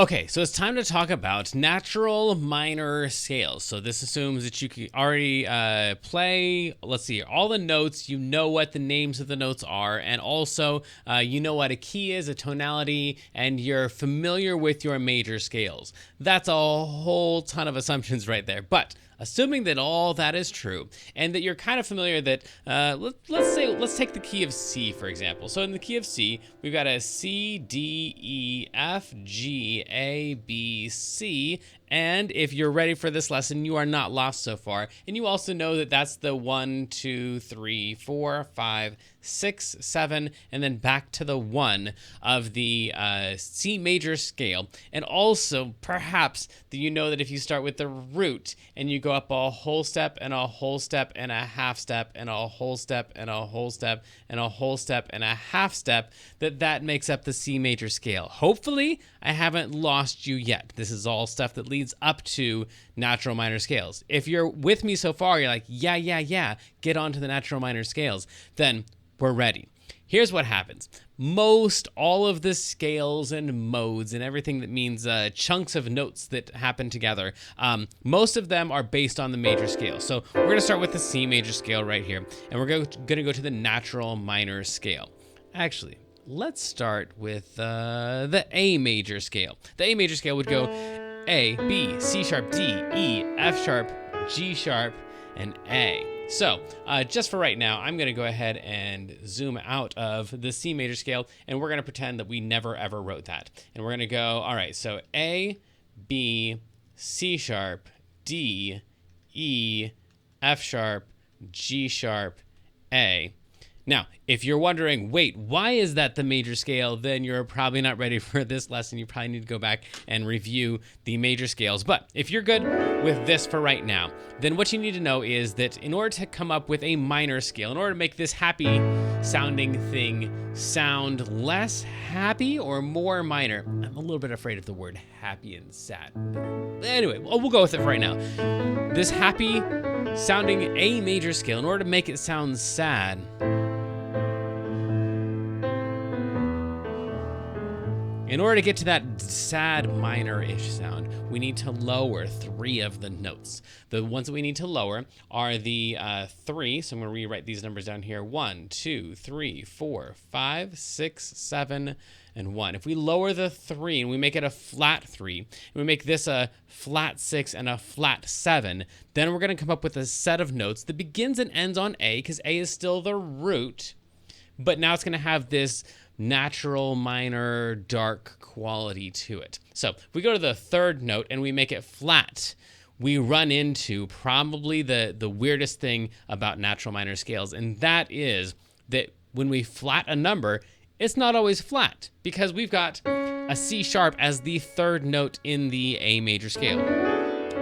Okay, so it's time to talk about natural minor scales. So this assumes that you can already play, let's see, all the notes, you know what the names of the notes are, and also you know what a key is, a tonality, and you're familiar with your major scales. That's a whole ton of assumptions right there, but assuming that all that is true and that you're kind of familiar that let's take the key of C, for example. So in the key of C, we've got a C, D, E, F, G, A, B, C. And if you're ready for this lesson, you are not lost so far. And you also know that that's the 1, 2, 3, 4, 5, 6, 7, and then back to the 1 of the C major scale. And also, perhaps, that you know that if you start with the root and you go up a whole step and a whole step and a half step and a whole step and a whole step and a whole step and a half step, that makes up the C major scale. Hopefully, I haven't lost you yet. This is all stuff that leads up to natural minor scales. If you're with me so far, you're like, yeah, get on to the natural minor scales, then we're ready. Here's what happens. Most all of the scales and modes and everything that means chunks of notes that happen together, most of them are based on the major scale. So we're going to start with the C major scale right here, and we're going to go to the natural minor scale. Actually, let's start with the A major scale. The A major scale would go A, B, C sharp, D, E, F sharp, G sharp, and A. So just for right now, I'm going to go ahead and zoom out of the C major scale, and we're going to pretend that we never ever wrote that. And we're going to go, all right, so A, B, C sharp, D, E, F sharp, G sharp, A. Now, if you're wondering, wait, why is that the major scale? Then you're probably not ready for this lesson. You probably need to go back and review the major scales. But if you're good with this for right now, then what you need to know is that in order to come up with a minor scale, in order to make this happy sounding thing sound less happy or more minor, I'm a little bit afraid of the word happy and sad. But anyway, we'll go with it for right now. This happy sounding A major scale, in order to make it sound sad, in order to get to that sad minor-ish sound, we need to lower 3 of the notes. The ones that we need to lower are the 3, so I'm going to rewrite these numbers down here. 1, 2, 3, 4, 5, 6, 7, and 1. If we lower the 3 and we make it a flat 3, and we make this a flat 6 and a flat 7, then we're going to come up with a set of notes that begins and ends on A, because A is still the root, but now it's going to have this natural minor dark quality to it. So if we go to the 3rd note and we make it flat, we run into probably the weirdest thing about natural minor scales, and that is that when we flat a number, it's not always flat, because we've got a C sharp as the 3rd note in the A major scale.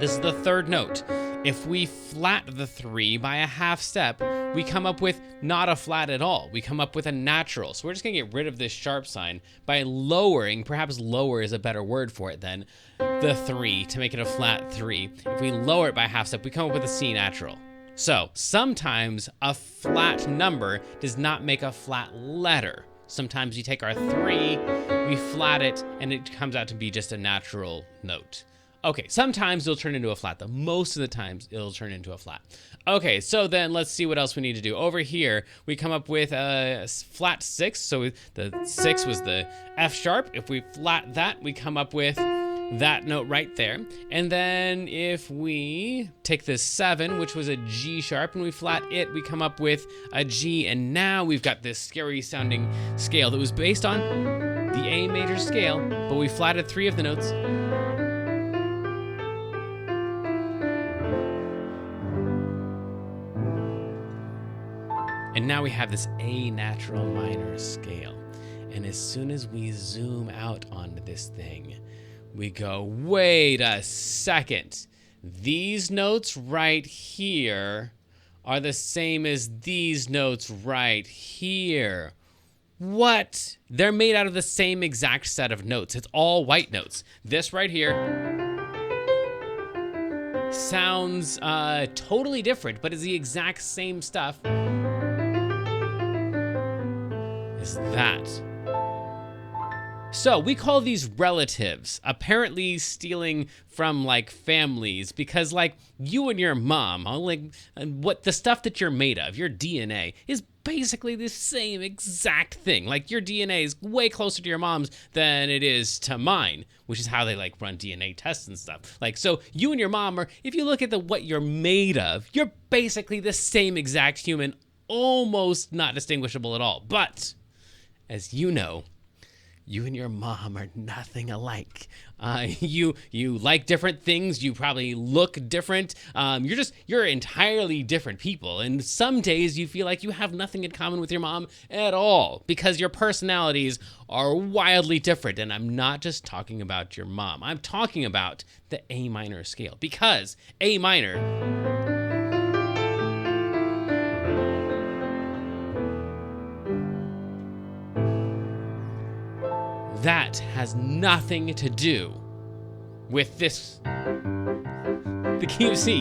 This is the 3rd note. If we flat the 3 by a half step, we come up with not a flat at all. We come up with a natural. So we're just going to get rid of this sharp sign by lowering, perhaps lower is a better word for it than the 3 to make it a flat 3. If we lower it by a half step, we come up with a C natural. So sometimes a flat number does not make a flat letter. Sometimes you take our 3, we flat it, and it comes out to be just a natural note. Okay, sometimes it'll turn into a flat, though. Most of the times it'll turn into a flat. Okay, so then let's see what else we need to do. Over here, we come up with a flat 6. So the 6 was the F sharp. If we flat that, we come up with that note right there. And then if we take this 7, which was a G sharp, and we flat it, we come up with a G. And now we've got this scary sounding scale that was based on the A major scale, but we flatted 3 of the notes. And now we have this A natural minor scale. And as soon as we zoom out onto this thing, we go, wait a second. These notes right here are the same as these notes right here. What? They're made out of the same exact set of notes. It's all white notes. This right here sounds totally different, but it's the exact same stuff as that. So we call these relatives, apparently stealing from like families, because like you and your mom, like what the stuff that you're made of, your DNA is basically the same exact thing. Like your DNA is way closer to your mom's than it is to mine, which is how they like run DNA tests and stuff. Like, so you and your mom are, if you look at what you're made of, you're basically the same exact human, almost not distinguishable at all. But as you know, you and your mom are nothing alike. You like different things. You probably look different. You're entirely different people. And some days you feel like you have nothing in common with your mom at all because your personalities are wildly different. And I'm not just talking about your mom. I'm talking about the A minor scale, because A minor, that has nothing to do with this, the key of C.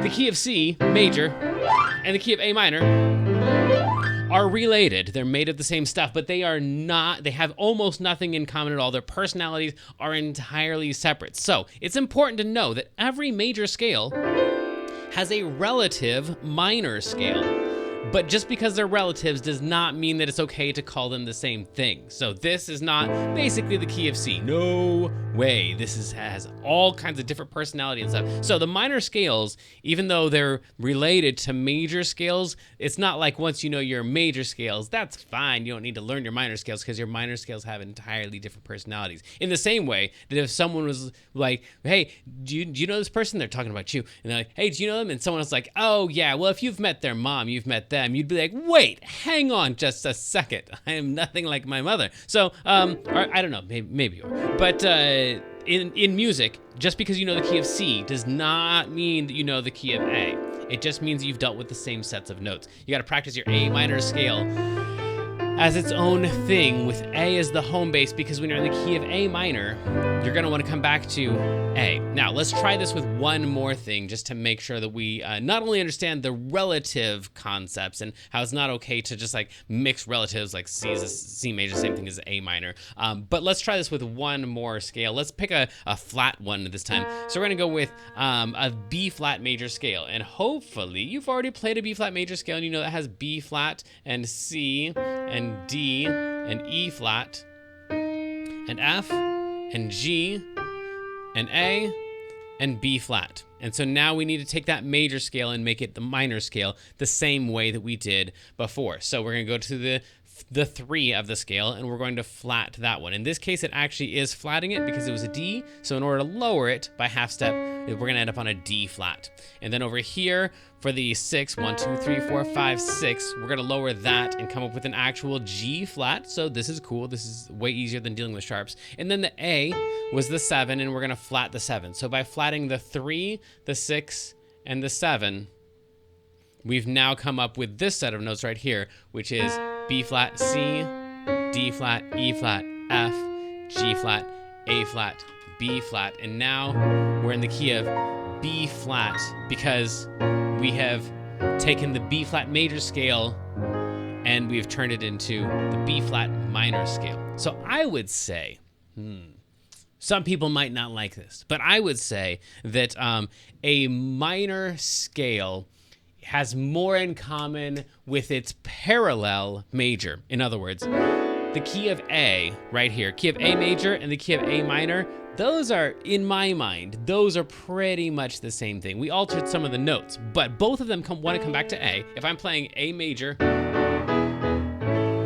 The key of C major and the key of A minor are related. They're made of the same stuff, but they are not, they have almost nothing in common at all. Their personalities are entirely separate. So it's important to know that every major scale has a relative minor scale. But just because they're relatives does not mean that it's okay to call them the same thing. So this is not basically the key of C. No way. This has all kinds of different personality and stuff. So the minor scales, even though they're related to major scales, it's not like once you know your major scales, that's fine. You don't need to learn your minor scales because your minor scales have entirely different personalities. In the same way that if someone was like, hey, do you know this person? They're talking about you. And they're like, hey, do you know them? And someone was like, oh yeah, well, if you've met their mom, you've met them. You'd be like, wait, hang on just a second. I am nothing like my mother. So, or I don't know, maybe you are. But in music, just because you know the key of C does not mean that you know the key of A. It just means that you've dealt with the same sets of notes. You got to practice your A minor scale as its own thing, with A as the home base, because when you're in the key of A minor, you're going to want to come back to A. Now, let's try this with one more thing, just to make sure that we not only understand the relative concepts and how it's not okay to just like mix relatives, like C major, same thing as A minor, but let's try this with one more scale. Let's pick a flat one this time. So we're going to go with a B flat major scale, and hopefully you've already played a B flat major scale and you know that has B flat and C and D and E flat and F and G and A and B flat. And so now we need to take that major scale and make it the minor scale the same way that we did before. So we're going to go to the 3 of the scale, and we're going to flat that one. In this case, it actually is flatting it because it was a D. So in order to lower it by half step, we're going to end up on a D flat. And then over here for the 6, 1, 2, 3, 4, 5, 6, we're going to lower that and come up with an actual G flat. So this is cool. This is way easier than dealing with sharps. And then the A was the 7, and we're going to flat the 7. So by flatting the 3, the 6, and the 7, we've now come up with this set of notes right here, which is B flat, C, D flat, E flat, F, G flat, A flat, B flat. And now we're in the key of B flat because we have taken the B flat major scale and we've turned it into the B flat minor scale. So I would say, some people might not like this, but I would say that a minor scale has more in common with its parallel major. In other words, the key of A right here, key of A major and the key of A minor, those are, in my mind, those are pretty much the same thing. We altered some of the notes, but both of them want to come back to A. If I'm playing A major,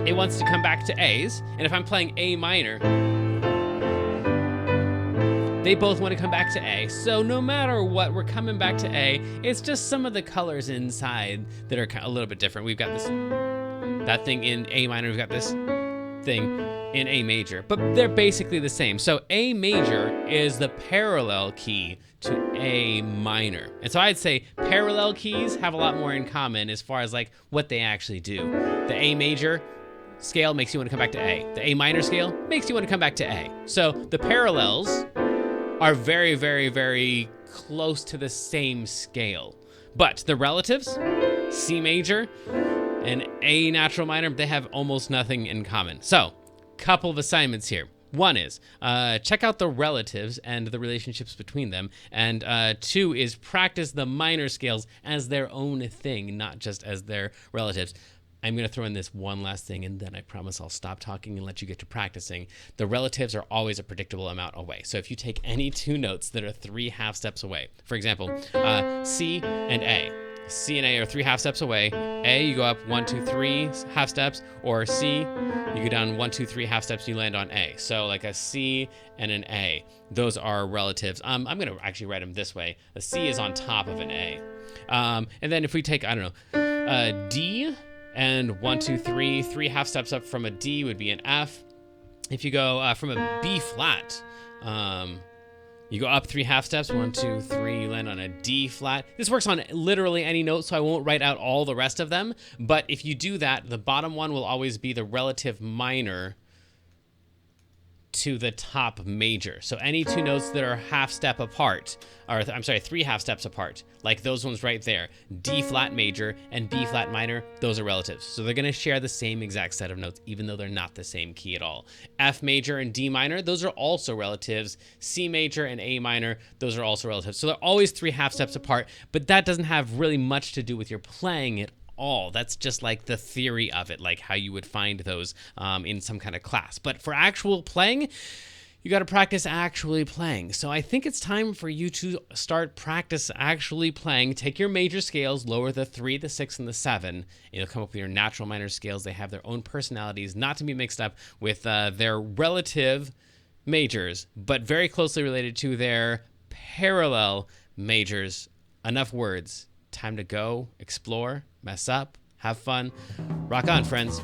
it wants to come back to A's, and if I'm playing A minor, they both want to come back to A. So no matter what, we're coming back to A. It's just some of the colors inside that are a little bit different. We've got that thing in A minor. We've got this thing in A major, but they're basically the same. So A major is the parallel key to A minor. And so I'd say parallel keys have a lot more in common as far as like what they actually do. The A major scale makes you want to come back to A. The A minor scale makes you want to come back to A. So the parallels are very, very, very close to the same scale. But the relatives, C major and A natural minor, they have almost nothing in common. So, couple of assignments here. One is check out the relatives and the relationships between them. And 2 is practice the minor scales as their own thing, not just as their relatives. I'm going to throw in this one last thing, and then I promise I'll stop talking and let you get to practicing. The relatives are always a predictable amount away. So if you take any 2 notes that are 3 half steps away, for example, C and A. C and A are 3 half steps away. A, you go up 1, 2, 3 half steps, or C, you go down 1, 2, 3 half steps, you land on A. So like a C and an A, those are relatives. I'm going to actually write them this way. A C is on top of an A. And then if we take, I don't know, D, and 1, 2, 3, 3 half steps up from a D would be an F. If you go from a B flat, you go up 3 half steps, 1, 2, 3, you land on a D flat. This works on literally any note, so I won't write out all the rest of them. But if you do that, the bottom one will always be the relative minor to the top major. So any 2 notes that are half step apart, or I'm sorry, 3 half steps apart, like those ones right there, D flat major and B flat minor, those are relatives. So they're going to share the same exact set of notes, even though they're not the same key at all. F major and D minor, those are also relatives. C major and A minor, those are also relatives. So they're always 3 half steps apart, but that doesn't have really much to do with your playing at all. That's just like the theory of it, like how you would find those in some kind of class. But for actual playing, you got to practice actually playing. So I think it's time for you to start practice actually playing. Take your major scales, lower the 3, the 6, and the 7. And you'll come up with your natural minor scales. They have their own personalities, not to be mixed up with their relative majors, but very closely related to their parallel majors. Enough words. Time to go, explore, mess up, have fun. Rock on, friends.